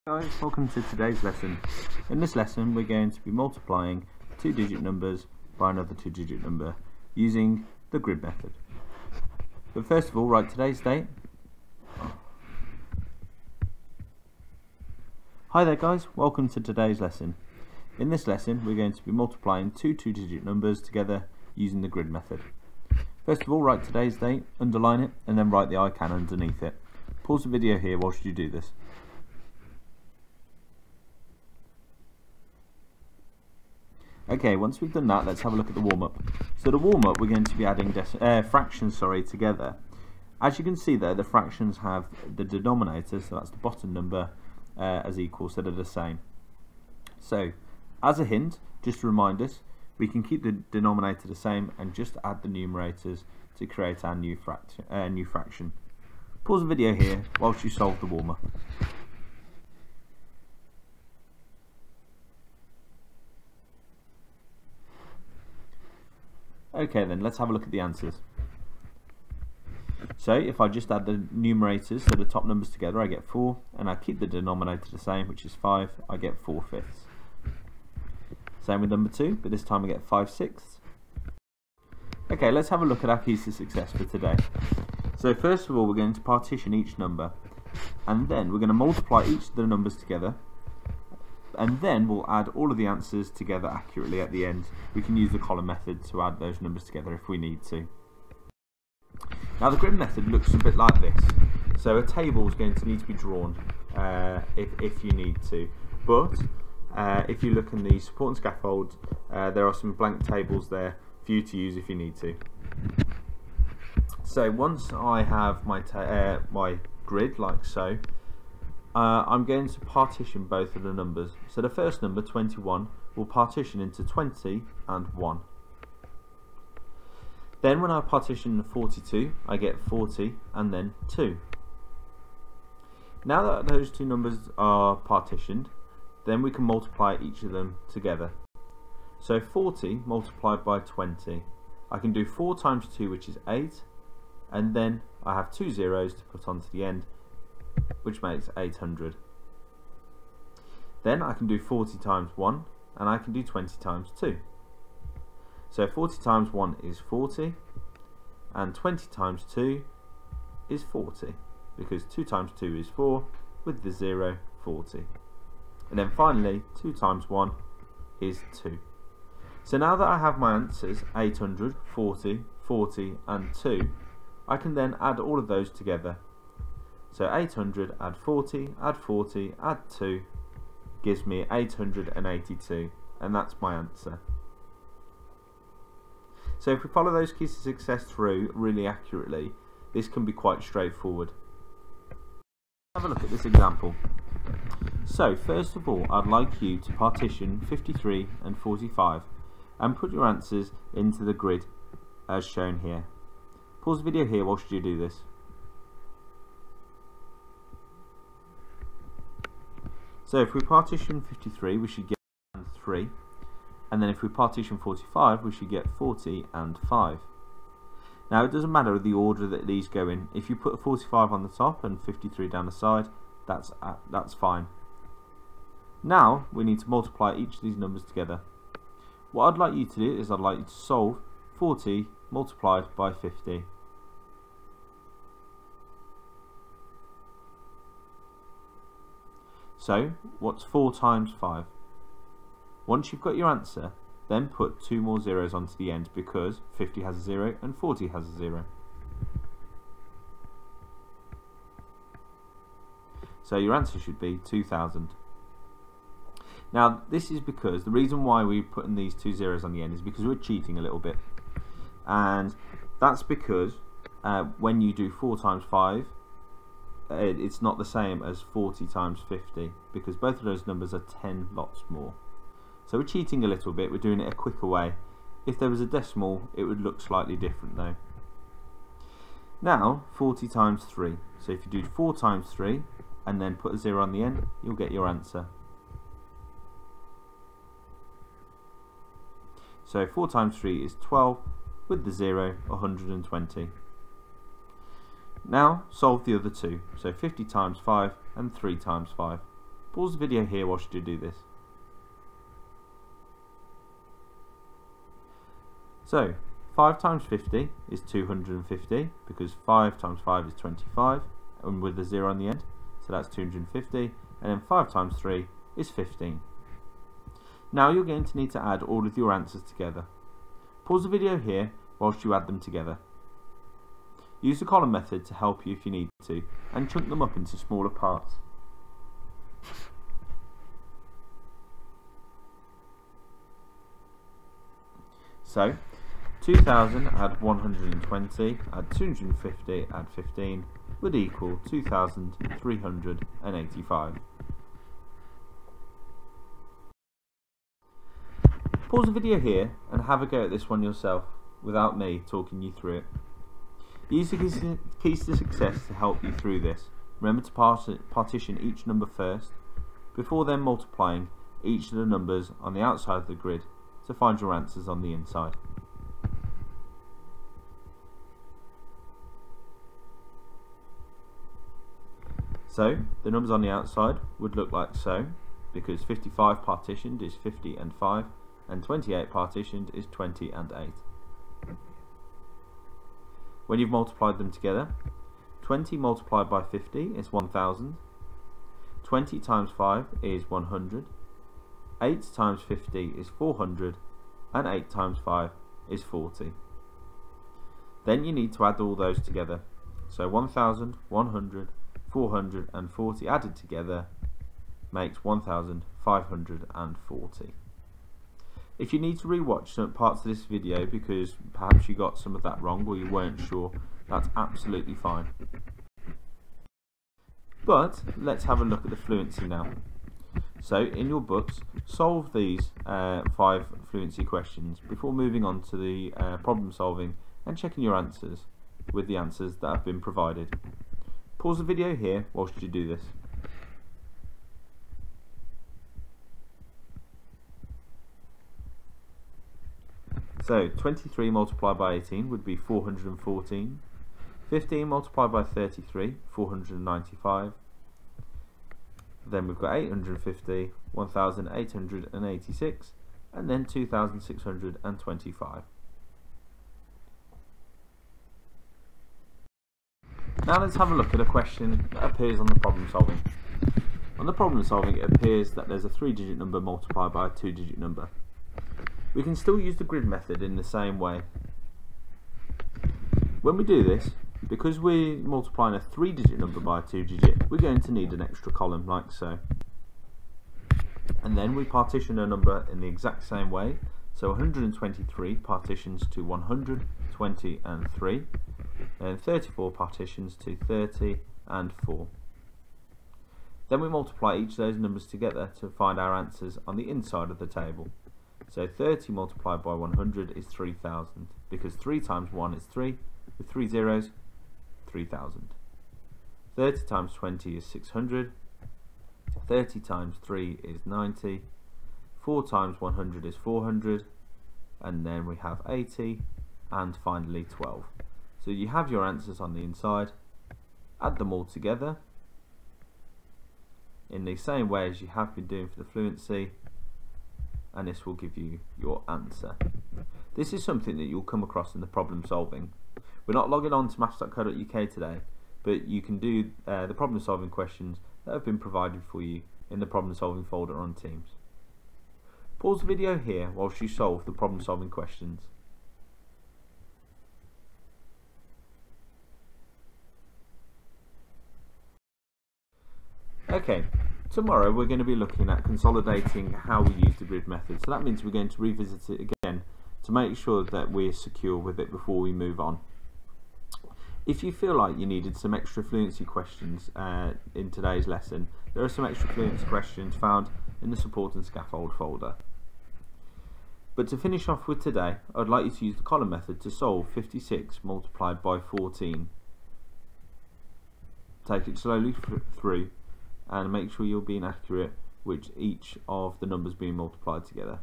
Guys, welcome to today's lesson. In this lesson we're going to be multiplying two-digit numbers by another two-digit number using the grid method. But first of all, write today's date. Hi there guys, welcome to today's lesson. In this lesson we're going to be multiplying two-digit numbers together using the grid method. First of all, write today's date, underline it, and then write the I can underneath it. Pause the video here whilst you do this. Okay, once we've done that, let's have a look at the warm-up. So the warm-up, we're going to be adding fractions together. As you can see there, the fractions have the denominator, so that's the bottom number, as equal, so they're the same. So, as a hint, just to remind us, we can keep the denominator the same and just add the numerators to create our new fraction. Pause the video here whilst you solve the warm-up. Okay then, let's have a look at the answers. So if I just add the numerators, so the top numbers together, I get 4, and I keep the denominator the same, which is 5, I get 4/5. Same with number 2, but this time I get 5/6. Okay, let's have a look at our keys to success for today. So first of all, we're going to partition each number, and then we're going to multiply each of the numbers together, and then we'll add all of the answers together accurately at the end. We can use the column method to add those numbers together if we need to. Now the grid method looks a bit like this. So a table is going to need to be drawn if you need to. But if you look in the support and scaffold, there are some blank tables there for you to use if you need to. So once I have my grid like so, I'm going to partition both of the numbers. So the first number, 21, will partition into 20 and 1. Then when I partition 42, I get 40 and then 2. Now that those two numbers are partitioned, then we can multiply each of them together. So 40 multiplied by 20. I can do 4 times 2, which is 8, and then I have 2 zeros to put onto the end, which makes 800. Then I can do 40 times 1, and I can do 20 times 2. So 40 times 1 is 40, and 20 times 2 is 40, because 2 times 2 is 4, with the 0, 40. And then finally, 2 times 1 is 2. So now that I have my answers, 800, 40, 40, and 2, I can then add all of those together. So 800 add 40, add 40, add 2 gives me 882, and that's my answer. So if we follow those keys to success through really accurately, this can be quite straightforward. Have a look at this example. So first of all, I'd like you to partition 53 and 45 and put your answers into the grid as shown here. Pause the video here whilst you do this. So if we partition 53, we should get 3, and then if we partition 45, we should get 40 and 5. Now it doesn't matter the order that these go in. If you put 45 on the top and 53 down the side, that's fine. Now we need to multiply each of these numbers together. What I'd like you to do is I'd like you to solve 40 multiplied by 50. So, what's 4 times 5? Once you've got your answer, then put 2 more zeros onto the end because 50 has a 0 and 40 has a 0. So your answer should be 2000. Now, this is because the reason why we're putting these 2 zeros on the end is because we're cheating a little bit. And that's because when you do 4 times 5, it's not the same as 40 times 50 because both of those numbers are 10 lots more. So we're cheating a little bit, we're doing it a quicker way. If there was a decimal, it would look slightly different though. Now 40 times 3, so if you do 4 times 3 and then put a 0 on the end, you'll get your answer. So 4 times 3 is 12, with the 0, 120. Now solve the other two, so 50 times 5 and 3 times 5. Pause the video here whilst you do this. So 5 times 50 is 250, because 5 times 5 is 25, and with a 0 on the end, so that's 250, and then 5 times 3 is 15. Now you're going to need to add all of your answers together. Pause the video here whilst you add them together. Use the column method to help you if you need to, and chunk them up into smaller parts. So 2000 add 120 add 250 add 15 would equal 2385. Pause the video here and have a go at this one yourself without me talking you through it. Use the keys to success to help you through this. Remember to partition each number first, before then multiplying each of the numbers on the outside of the grid to find your answers on the inside. So the numbers on the outside would look like so, because 55 partitioned is 50 and 5, and 28 partitioned is 20 and 8. When you've multiplied them together, 20 multiplied by 50 is 1000, 20 times 5 is 100, 8 times 50 is 400, and 8 times 5 is 40. Then you need to add all those together. So 1000, 100, 440 added together makes 1540. If you need to rewatch some parts of this video because perhaps you got some of that wrong or you weren't sure, that's absolutely fine. But let's have a look at the fluency now. So in your books, solve these 5 fluency questions before moving on to the problem solving and checking your answers with the answers that have been provided. Pause the video here whilst you do this. So 23 multiplied by 18 would be 414. 15 multiplied by 33, 495. Then we've got 850, 1886, and then 2625. Now let's have a look at a question that appears on the problem solving. On the problem solving, it appears that there's a 3-digit number multiplied by a 2-digit number. We can still use the grid method in the same way. When we do this, because we're multiplying a 3-digit number by a 2-digit, we're going to need an extra column like so. And then we partition a number in the exact same way. So 123 partitions to 100, 20 and 3, and 34 partitions to 30 and 4. Then we multiply each of those numbers together to find our answers on the inside of the table. So 30 multiplied by 100 is 3000, because 3 times 1 is 3, with 3 zeros, 3000. 30 times 20 is 600, 30 times 3 is 90, 4 times 100 is 400, and then we have 80, and finally 12. So you have your answers on the inside, add them all together in the same way as you have been doing for the fluency, and this will give you your answer. This is something that you'll come across in the problem solving. We're not logging on to maths.co.uk today, but you can do the problem solving questions that have been provided for you in the problem solving folder on Teams. Pause the video here whilst you solve the problem solving questions. Okay, tomorrow we're going to be looking at consolidating how we use the grid method. So that means we're going to revisit it again to make sure that we're secure with it before we move on. If you feel like you needed some extra fluency questions in today's lesson, there are some extra fluency questions found in the support and scaffold folder. But to finish off with today, I'd like you to use the column method to solve 56 multiplied by 14. Take it slowly through and make sure you're being accurate with each of the numbers being multiplied together.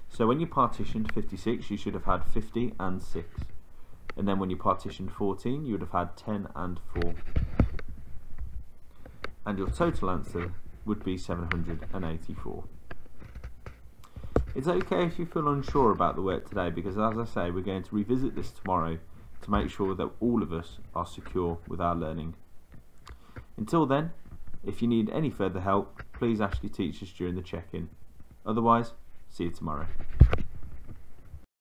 So when you partitioned 56, you should have had 50 and 6. and then when you partitioned 14 you would have had 10 and 4, and your total answer would be 784. It's okay if you feel unsure about the work today, because as I say, we're going to revisit this tomorrow to make sure that all of us are secure with our learning. Until then, if you need any further help, please ask your teachers during the check-in. Otherwise, see you tomorrow.